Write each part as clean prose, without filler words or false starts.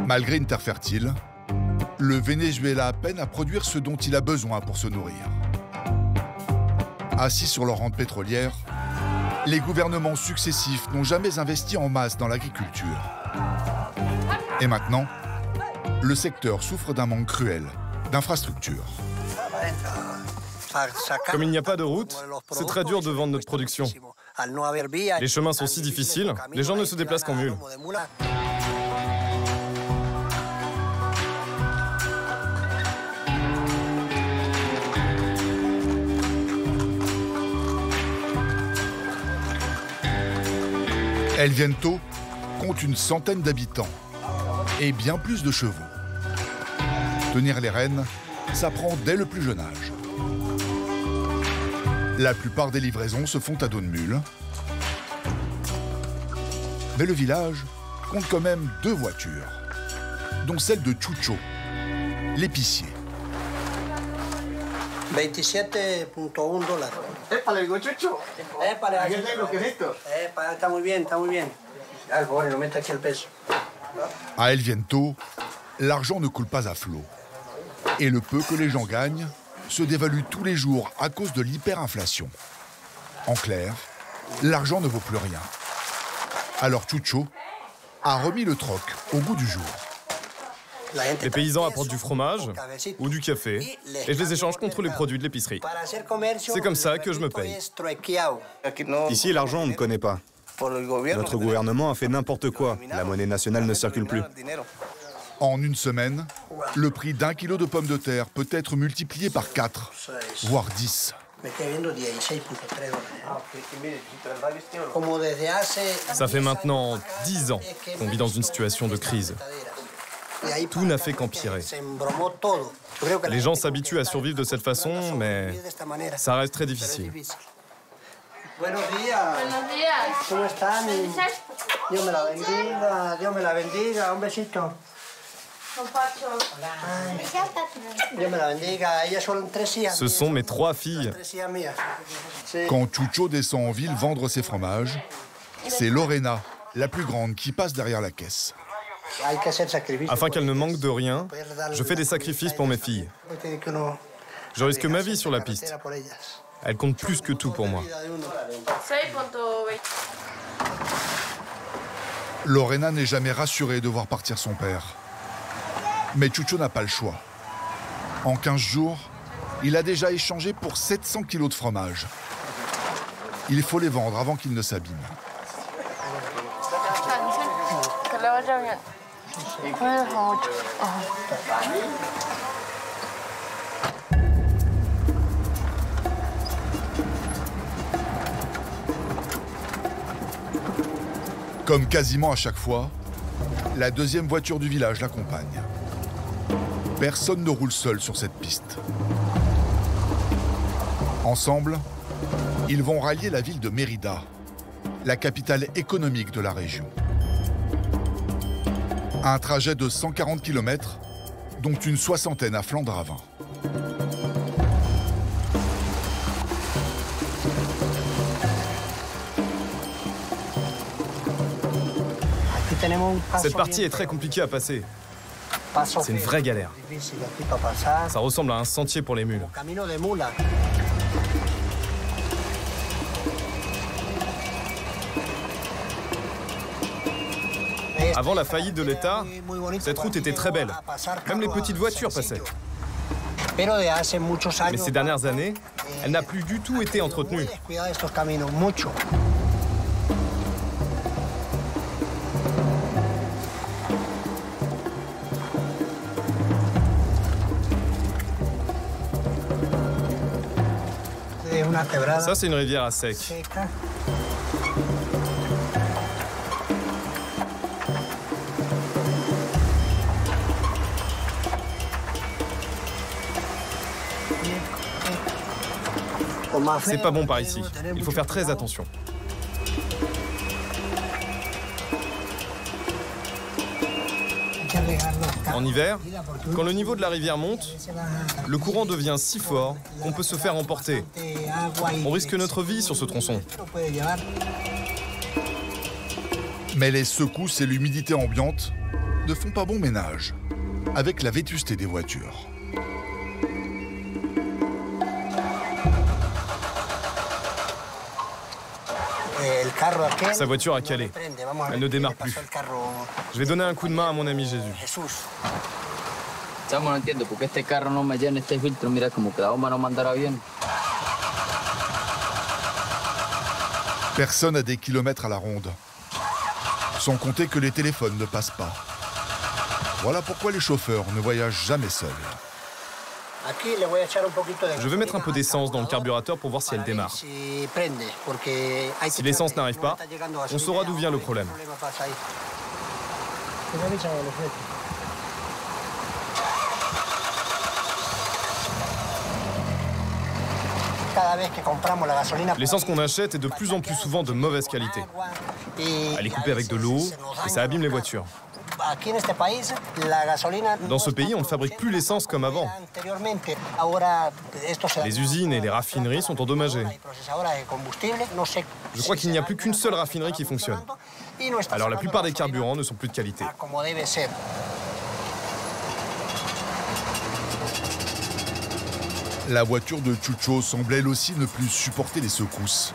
Malgré une terre fertile, le Venezuela peine à produire ce dont il a besoin pour se nourrir. Assis sur leur rente pétrolière, les gouvernements successifs n'ont jamais investi en masse dans l'agriculture. Et maintenant, le secteur souffre d'un manque cruel d'infrastructures. Comme il n'y a pas de route, c'est très dur de vendre notre production. Les chemins sont si difficiles, les gens ne se déplacent qu'en mule. El Viento compte une centaine d'habitants et bien plus de chevaux. Tenir les rênes s'apprend dès le plus jeune âge. La plupart des livraisons se font à dos de mule. Mais le village compte quand même 2 voitures, dont celle de Chucho, l'épicier. 27.1 dólares. Épale, digo, Chucho. Épale, Aquí tengo que esto. está muy bien, está muy bien. Algo, bueno, mete aquí el peso. À El Viento, l'argent ne coule pas à flot. Et le peu que les gens gagnent se dévalue tous les jours à cause de l'hyperinflation. En clair, l'argent ne vaut plus rien. Alors Chucho a remis le troc au goût du jour. Les paysans apportent du fromage ou du café et je les échange contre les produits de l'épicerie. C'est comme ça que je me paye. Ici, l'argent, on ne connaît pas. Notre gouvernement a fait n'importe quoi. La monnaie nationale ne circule plus. En une semaine, le prix d'1 kilo de pommes de terre peut être multiplié par 4, voire 10. Ça fait maintenant 10 ans qu'on vit dans une situation de crise. Tout n'a fait qu'empirer. Les gens s'habituent à survivre de cette façon, mais ça reste très difficile. Buenos días. Buenos días. ¿Cómo están? Dios me la bendiga, Dios me la bendiga. Un besito. Dios me la bendiga. Ellas son 3 hijas. Ce sont mes 3 filles. 3 hijas mías. Quand Chucho descend en ville vendre ses fromages, c'est Lorena, la plus grande, qui passe derrière la caisse. Hay que hacer sacrificios. Afin qu'elles ne manquent de rien, je fais des sacrifices pour mes filles. Je risque ma vie sur la piste. Elles comptent plus que tout pour moi. Lorena n'est jamais rassurée de voir partir son père. Mais Chucho n'a pas le choix. En 15 jours, il a déjà échangé pour 700 kilos de fromage. Il faut les vendre avant qu'ils ne s'abîment. Comme quasiment à chaque fois, la deuxième voiture du village l'accompagne. Personne ne roule seul sur cette piste. Ensemble, ils vont rallier la ville de Mérida, la capitale économique de la région. Un trajet de 140 km, dont une soixantaine à Flandre à vin. Cette partie est très compliquée à passer. C'est une vraie galère. Ça ressemble à un sentier pour les mules. Avant la faillite de l'État, cette route était très belle. Même les petites voitures passaient. Mais ces dernières années, elle n'a plus du tout été entretenue. Ça, c'est une rivière à sec. C'est pas bon par ici. Il faut faire très attention. En hiver, quand le niveau de la rivière monte, le courant devient si fort qu'on peut se faire emporter. On risque notre vie sur ce tronçon. Mais les secousses et l'humidité ambiante ne font pas bon ménage avec la vétusté des voitures. Sa voiture a calé. Elle ne démarre plus. Je vais donner un coup de main à mon ami Jésus. Chamo, no entiendo por qué este carro no me llena este filtro. Mira, como que la bomba no mandará bien. Personne à des kilomètres à la ronde. Sans compter que les téléphones ne passent pas. Voilà pourquoi les chauffeurs ne voyagent jamais seuls. Je vais mettre un peu d'essence dans le carburateur pour voir si elle démarre. Si l'essence n'arrive pas, on saura d'où vient le problème. L'essence qu'on achète est de plus en plus souvent de mauvaise qualité. Elle est coupée avec de l'eau et ça abîme les voitures. Dans ce pays, on ne fabrique plus l'essence comme avant. Les usines et les raffineries sont endommagées. Je crois qu'il n'y a plus qu'une seule raffinerie qui fonctionne. Alors la plupart des carburants ne sont plus de qualité. La voiture de Chucho semble elle aussi ne plus supporter les secousses.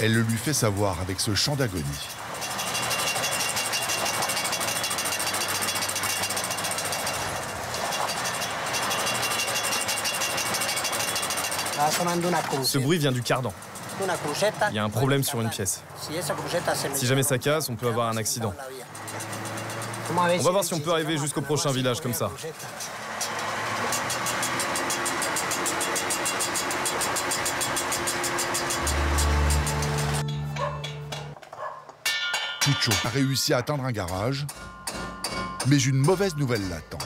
Elle le lui fait savoir avec ce chant d'agonie. Ce bruit vient du cardan. Il y a un problème sur une pièce. Si jamais ça casse, on peut avoir un accident. On va voir si on peut arriver jusqu'au prochain village comme ça. Chucho a réussi à atteindre un garage, mais une mauvaise nouvelle l'attend.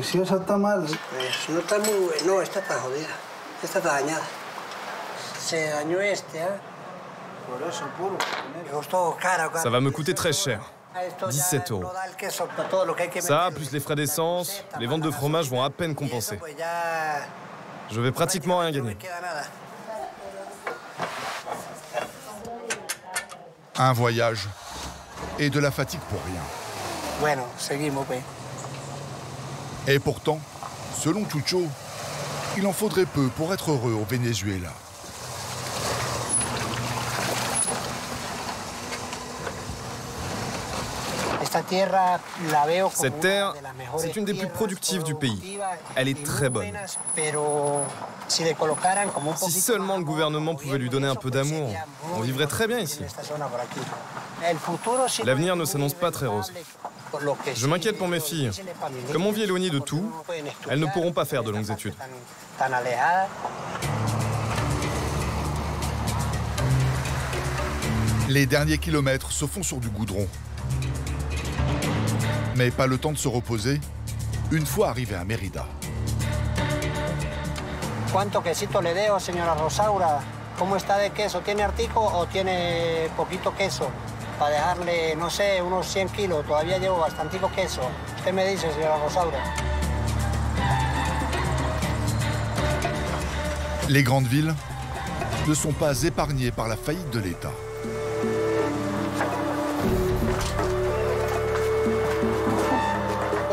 Si eso está mal. No está muy. No, esta está jodida. Esta está dañada. Se dañó este, ¿eh? Por eso, puro. Me costó caro. Ça va me coûter très cher. 17 €. Ça, plus les frais d'essence, les ventes de fromage vont à peine compenser. Je vais pratiquement rien gagner. Un voyage et de la fatigue pour rien. Bueno, seguimos, pues. Et pourtant, selon Chucho, il en faudrait peu pour être heureux au Venezuela. Cette terre, c'est une des plus productives du pays. Elle est très bonne. Si seulement le gouvernement pouvait lui donner un peu d'amour, on vivrait très bien ici. L'avenir ne s'annonce pas très rose. Je m'inquiète pour mes filles. Comme on vit éloigné de tout, elles ne pourront pas faire de longues études. Les derniers kilomètres se font sur du goudron. Mais pas le temps de se reposer, une fois arrivé à Mérida. ¿Cuánto quesito le deo, señora Rosaura? ¿Cómo está de queso? ¿Tiene artico o tiene poquito queso? Para dejarle, no sé, unos 100 kilos. Todavía llevo bastantico queso. Usted me dice, señora Rosaura. Les grandes villes ne sont pas épargnées par la faillite de l'État.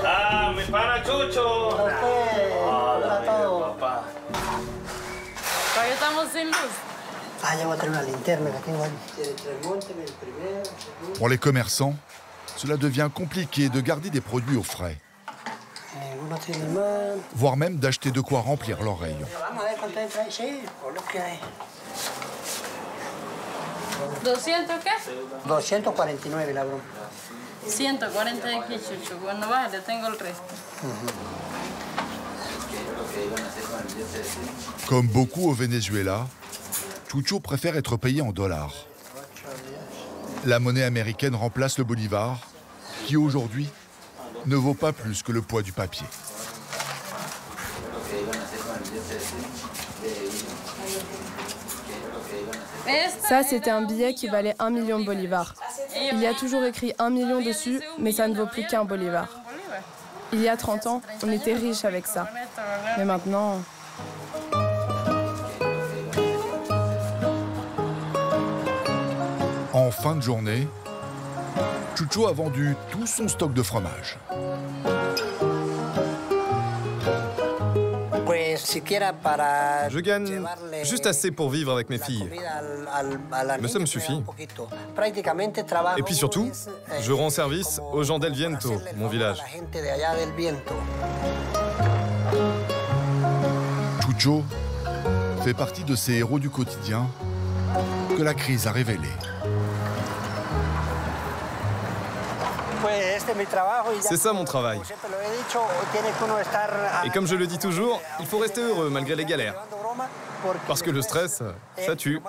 ¡Ah, mi pana Chucho! Todavía estamos sin luz. Ah, ya voy a traer una linterna, la tengo ahí. Remonten el primero, segundo. Pour les commerçants, cela devient compliqué de garder des produits au frais, Uno tiene más. voire même d'acheter de quoi remplir leurs rayons. Vamos a ver cuánto entra ahí, sí, por lo que hay. 200 qué? 249 la broma. 140 de aquí, Chucho. Cuando baje le tengo el resto. Comme beaucoup au Venezuela, Chucho préfère être payé en dollars. La monnaie américaine remplace le bolivar, qui aujourd'hui ne vaut pas plus que le poids du papier. Ça, c'était un billet qui valait 1 million de bolivars. Il y a toujours écrit 1 million dessus, mais ça ne vaut plus qu'1 bolivar. Il y a 30 ans, on était riche avec ça. Mais maintenant... En fin de journée, Chucho a vendu tout son stock de fromage. Je gagne juste assez pour vivre avec mes filles. Mais ça me suffit. Et puis surtout, je rends service aux gens d'El Viento, mon village. Chucho fait partie de ces héros du quotidien que la crise a révélés. C'est ça mon travail. Et comme je le dis toujours, il faut rester heureux malgré les galères. Parce que le stress, ça tue.